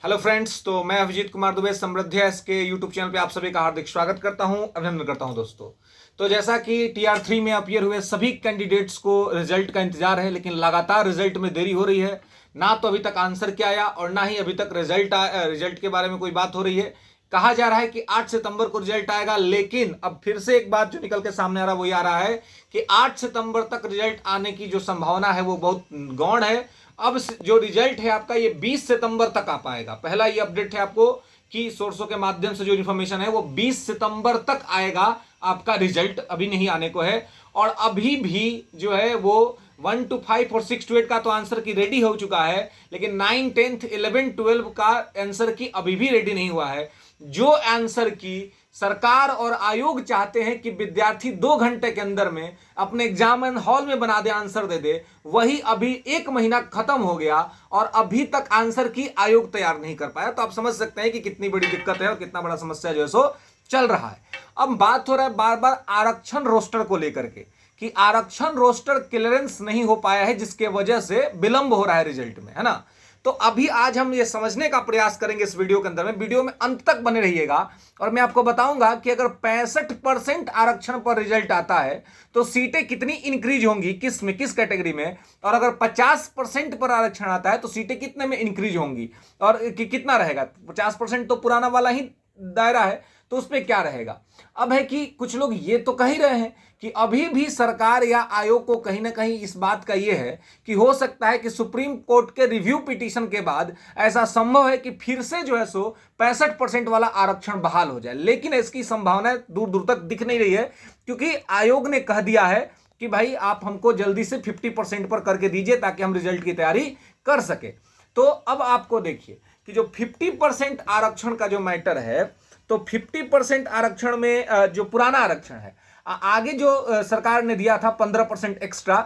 Hello friends, तो मैं अभिजीत कुमार दुबे समृद्धि के यूट्यूब चैनल पे आप सभी का हार्दिक स्वागत करता हूं, अभिनंदन करता हूं दोस्तों। तो जैसा कि टीआर 3 में अपीयर हुए सभी कैंडिडेट्स को रिजल्ट का इंतजार है, लेकिन लगातार रिजल्ट में देरी हो रही है। ना तो अभी तक आंसर क्या आया और ना ही अभी तक रिजल्ट के बारे में कोई बात हो रही है। कहा जा रहा है कि 8 सितंबर को रिजल्ट आएगा, लेकिन अब फिर से एक बात जो निकल के सामने आ रहा है वो ये आ रहा है कि 8 सितंबर तक रिजल्ट आने की जो संभावना है वो बहुत गौण है। अब जो रिजल्ट है आपका ये 20 सितंबर तक आ पाएगा। पहला ये अपडेट है आपको कि सोर्सों के माध्यम से जो इन्फॉर्मेशन है वो 20 सितंबर तक आएगा। आपका रिजल्ट अभी नहीं आने को है और अभी भी जो है वो 1 to 5 और 6 to 8 का तो आंसर की रेडी हो चुका है, लेकिन 9, 10, 11, 12 का आंसर की अभी भी रेडी नहीं हुआ है। जो आंसर की सरकार और आयोग चाहते हैं कि विद्यार्थी 2 घंटे के अंदर में अपने एग्जाम हॉल में बना दे, आंसर दे दे, वही अभी 1 महीना खत्म हो गया और अभी तक आंसर की आयोग तैयार नहीं कर पाया। तो आप समझ सकते हैं कि कितनी बड़ी दिक्कत है और कितना बड़ा समस्या जो है सो चल रहा है। अब बात हो रहा है बार बार आरक्षण रोस्टर को लेकर के कि आरक्षण रोस्टर क्लियरेंस नहीं हो पाया है, जिसके वजह से विलंब हो रहा है रिजल्ट में, है ना। तो अभी आज हम ये समझने का प्रयास करेंगे इस वीडियो के अंदर में। वीडियो में अंत तक बने रहिएगा और मैं आपको बताऊंगा कि अगर 65% आरक्षण पर रिजल्ट आता है तो सीटें कितनी इंक्रीज होंगी, किस में, किस कैटेगरी में, और अगर 50% पर आरक्षण आता है तो सीटें कितने में इंक्रीज होंगी और कितना रहेगा। 50% तो पुराना वाला ही दायरा है, तो उसमें क्या रहेगा। अब है कि कुछ लोग ये तो कह ही रहे हैं कि अभी भी सरकार या आयोग को कहीं ना कहीं इस बात का ये है कि हो सकता है कि सुप्रीम कोर्ट के रिव्यू पिटीशन के बाद ऐसा संभव है कि फिर से जो है सो 65% वाला आरक्षण बहाल हो जाए, लेकिन इसकी संभावना दूर दूर तक दिख नहीं रही है, क्योंकि आयोग ने कह दिया है कि भाई आप हमको जल्दी से 50% पर करके दीजिए ताकि हम रिजल्ट की तैयारी कर सके। तो अब आपको देखिए कि जो 50% आरक्षण का जो मैटर है, तो 50% आरक्षण में जो पुराना आरक्षण है, आगे जो सरकार ने दिया था 15% एक्स्ट्रा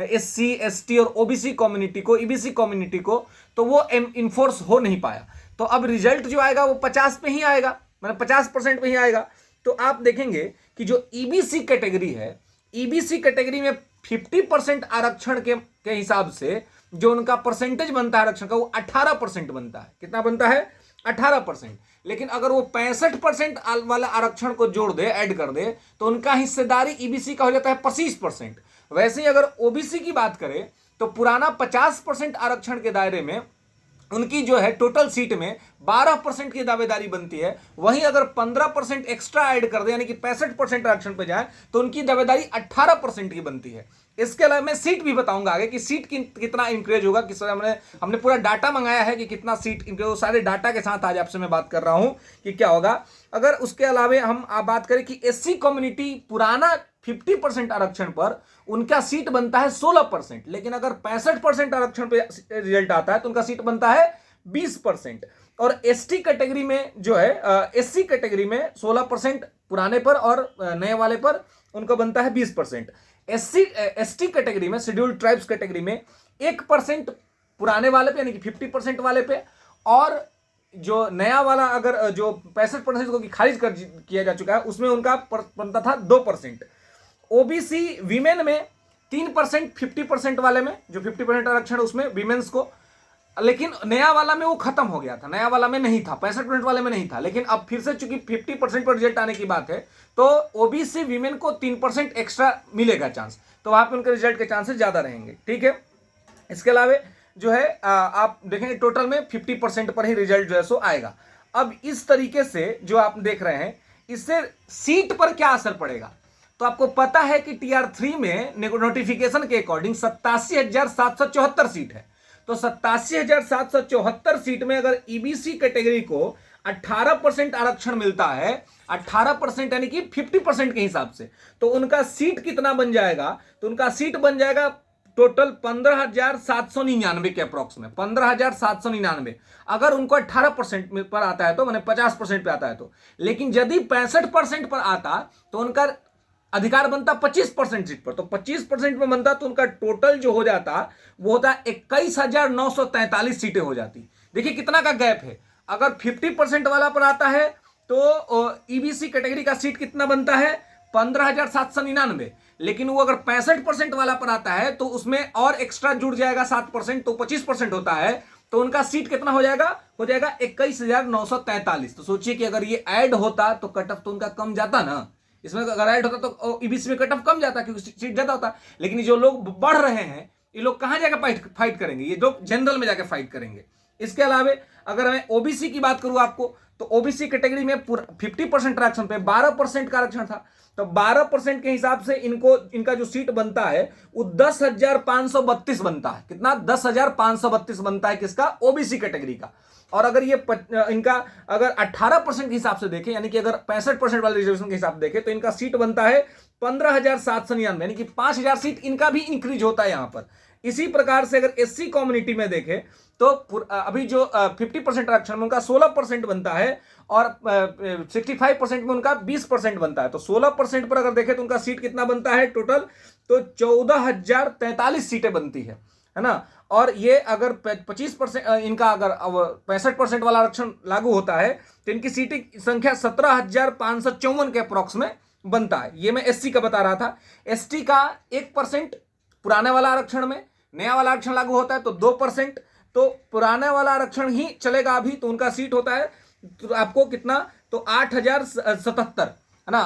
SC ST और OBC कम्युनिटी को, EBC कम्युनिटी को, तो वो इन्फोर्स हो नहीं पाया। तो अब रिजल्ट जो आएगा वो 50 पे ही आएगा, मतलब 50% पे ही आएगा। तो आप देखेंगे कि जो EBC कैटेगरी है, EBC कैटेगरी में 50% आरक्षण के हिसाब से जो उनका परसेंटेज बनता है आरक्षण का वो 18% बनता है। कितना बनता है? 18%। लेकिन अगर वो 65% वाला आरक्षण को जोड़ दे, ऐड कर दे, तो उनका हिस्सेदारी EBC का हो जाता है 25%। वैसे ही अगर OBC की बात करें तो पुराना 50% आरक्षण के दायरे में उनकी जो है टोटल सीट में 12% की दावेदारी बनती है। वहीं अगर 15% एक्स्ट्रा ऐड कर दे, यानी कि 65% आरक्षण पे जाए, तो उनकी दावेदारी 18% की बनती है। इसके अलावा मैं सीट भी बताऊंगा आगे कि सीट कितना इंक्रीज होगा, किस तरह हमने पूरा डाटा मंगाया है कि कितना सीट इंक्रीज, सारे डाटा के साथ आज आपसे मैं बात कर रहा हूं कि क्या होगा। अगर उसके अलावा हम बात करें कि SC कम्युनिटी पुराना 50% आरक्षण पर उनका सीट बनता है 16%, लेकिन अगर 65% आरक्षण पे रिजल्ट आता है तो उनका सीट बनता है 20%। और ST कैटेगरी में जो है SC कैटेगरी में 16% पुराने पर और नए वाले पर उनका बनता है 20%। ST कैटेगरी में, शेड्यूल्ड ट्राइब्स कैटेगरी में 1% पुराने वाले पे, यानी कि 50% वाले पे, और जो नया वाला अगर जो 65% को खारिज कर किया जा चुका है उसमें उनका बनता था 2%। OBC वीमेन में 3%, 50% वाले में जो 50% आरक्षण उसमें वीमेन्स को, लेकिन नया वाला में वो खत्म हो गया था, नया वाला में नहीं था, 65% वाले में नहीं था। लेकिन अब फिर से चूंकि 50% पर रिजल्ट आने की बात है तो OBC वीमेन को 3% एक्स्ट्रा मिलेगा चांस, तो वहां पे उनके रिजल्ट के चांसेस ज्यादा रहेंगे। ठीक है, इसके अलावा जो है आप देखेंगे टोटल में 50% पर ही रिजल्ट जो है सो आएगा। अब इस तरीके से जो आप देख रहे हैं, इससे सीट पर क्या असर पड़ेगा। तो आपको पता है कि TR3 में नोटिफिकेशन के अकॉर्डिंग 87,774 सीट है। तो 87,774 सीट में अगर EBC कैटेगरी को 18% आरक्षण मिलता है, 18% यानी कि 50% के हिसाब से, तो उनका सीट कितना बन जाएगा? तो उनका सीट बन जाएगा टोटल 15,799 के अप्रोक्स में, 15,799 अगर उनको 18% पर आता है तो, मैंने 50% पे आता है तो। लेकिन यदि 65% पर आता तो उनका अधिकार बनता 25% सीट पर, तो 25% में बनता तो उनका टोटल जो हो जाता वो होता 21,943 सीटें हो जाती। देखिए कितना का गैप है। अगर 50% वाला पर आता है तो EBC कैटेगरी का सीट कितना बनता है? 15,799। लेकिन वो अगर 65% वाला पर आता है तो उसमें और एक्स्ट्रा जुड़ जाएगा 7%, तो 25% होता है तो उनका सीट कितना हो जाएगा 21,943। तो सोचिए कि अगर ये ऐड होता तो कट ऑफ तो उनका कम जाता ना, इसमें अगर ऐड होता तो ईबीसी में कट ऑफ कम जाता क्योंकि सीट ज्यादा होता। लेकिन जो लोग बढ़ रहे हैं ये लोग कहां जाकर फाइट करेंगे, ये लोग जनरल में जाकर फाइट करेंगे। इसके अलावा अगर मैं ओबीसी की बात करूं आपको, तो ओबीसी कैटेगरी में 50% आरक्षण पे 12% का आरक्षण था। तो 12% के हिसाब से इनका जो सीट बनता है वो 10,532 बनता है। कितना 10,532 बनता है किसका, ओबीसी कैटेगरी का। और अगर ये इनका अगर 18% के हिसाब से देखें, यानी कि अगर 65% वाले रिजर्वेशन के हिसाब से देखें, तो इनका सीट बनता है 15,799, यानी कि 5,000 सीट इनका भी इंक्रीज होता है यहां पर। इसी प्रकार से अगर एससी कम्युनिटी में देखें तो अभी जो 50% आरक्षण में उनका 16% बनता है और 65% में उनका 20% बनता है। तो 16% पर अगर देखें तो उनका सीट कितना बनता है टोटल, तो 14,043 सीटें बनती है ना। और ये अगर 25% इनका अगर 65% वाला आरक्षण लागू होता है तो इनकी सीटें संख्या 17,554 के अप्रॉक्स में बनता है। ये मैं एससी का बता रहा था। एसटी का 1% पुराने वाला आरक्षण में, नया वाला आरक्षण लागू होता है तो 2%। तो पुराने वाला आरक्षण ही चलेगा अभी, तो उनका सीट होता है तो आपको कितना, तो 8,077 है ना,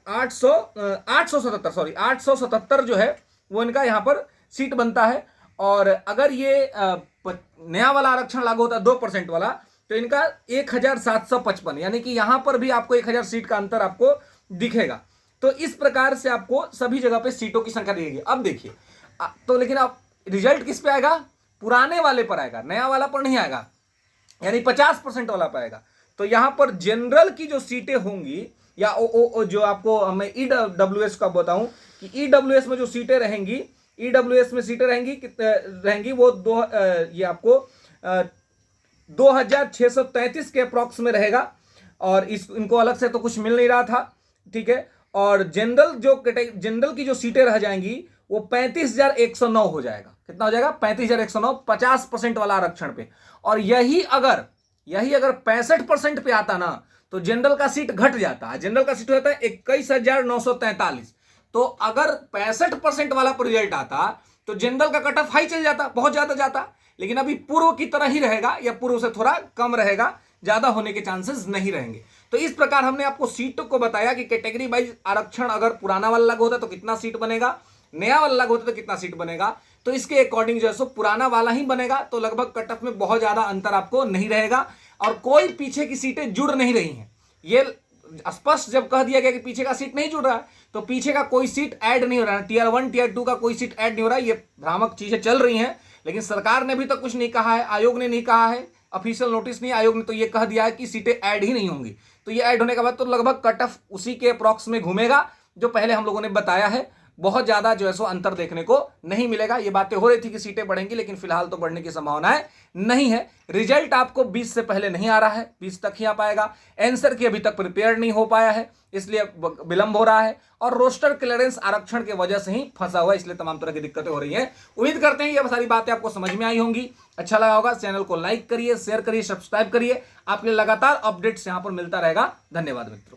877 जो है वो इनका यहां पर सीट बनता है। और अगर ये नया वाला आरक्षण लागू होता है 2% वाला, तो इनका 1,755, यानी कि यहां पर भी आपको 1,000 सीट का अंतर आपको दिखेगा। तो इस प्रकार से आपको सभी जगह पे सीटों की संख्या दिखेगी। अब देखिए तो लेकिन अब रिजल्ट किस पे आएगा, पुराने वाले पर आएगा, नया वाला पर नहीं आएगा, यानी 50% वाला पर आएगा। तो यहां पर जनरल की जो सीटें होंगी, या जो आपको मैं ईडब्ल्यूएस का बताऊं कि ईडब्ल्यूएस में जो सीटें रहेंगी, ईडब्ल्यूएस में सीटें रहेंगी वो ये आपको 2,633 के अप्रॉक्स में रहेगा। और इनको अलग से तो कुछ मिल नहीं रहा था, ठीक है। और जनरल की जो सीटें रह जाएंगी वो 35,109 हो जाएगा। कितना हो जाएगा 35,109, 50% वाला आरक्षण पे। और यही अगर 65% पे आता ना तो जनरल का सीट घट जाता है। जनरल का सीट होता है 21,943। तो अगर 65% वाला पर रिजल्ट आता तो जनरल का कट ऑफ हाई चल जाता, बहुत ज्यादा जाता। लेकिन अभी पूर्व की तरह ही रहेगा या पूर्व से थोड़ा कम रहेगा, ज्यादा होने के चांसेस नहीं रहेंगे। तो इस प्रकार हमने आपको सीटों को बताया कि कैटेगरी वाइज आरक्षण अगर पुराना वाला लागू होता है तो कितना सीट बनेगा, नया वाला लागू होता है तो कितना सीट बनेगा। तो इसके अकॉर्डिंग जो है सो पुराना वाला ही बनेगा, तो लगभग कट ऑफ में बहुत ज्यादा अंतर आपको नहीं रहेगा। और कोई पीछे की सीटें जुड़ नहीं रही हैं। ये स्पष्ट जब कह दिया गया कि पीछे का सीट नहीं जुड़ रहा है, तो पीछे का कोई सीट ऐड नहीं हो रहा है। टीयर 1 टीयर 2 का कोई सीट ऐड नहीं हो रहा है। ये भ्रामक चीजें चल रही हैं, लेकिन सरकार ने अभी तक कुछ नहीं कहा है, आयोग ने नहीं कहा है, ऑफिशियल नोटिस नहीं, आयोग ने तो ये कह दिया है कि सीटें ऐड ही नहीं होंगी। तो ये ऐड होने के बाद तो लगभग कट ऑफ उसी के अप्रॉक्स में घूमेगा जो पहले हम लोगों ने बताया है। बहुत ज्यादा जो है सो अंतर देखने को नहीं मिलेगा। ये बातें हो रही थी कि सीटें बढ़ेंगी, लेकिन फिलहाल तो बढ़ने की संभावनाएं नहीं है। रिजल्ट आपको 20 से पहले नहीं आ रहा है, 20 तक ही आ पाएगा। आंसर की अभी तक प्रिपेयर नहीं हो पाया है, इसलिए विलंब हो रहा है। और रोस्टर क्लियरेंस आरक्षण की वजह से ही फंसा हुआ है, इसलिए तमाम तरह की दिक्कतें हो रही हैं। उम्मीद करते हैं ये सारी बातें आपको समझ में आई होंगी। अच्छा लगा होगा, चैनल को लाइक करिए, शेयर करिए, सब्सक्राइब करिए। आपके लगातार अपडेट्स यहां पर मिलता रहेगा। धन्यवाद मित्रों।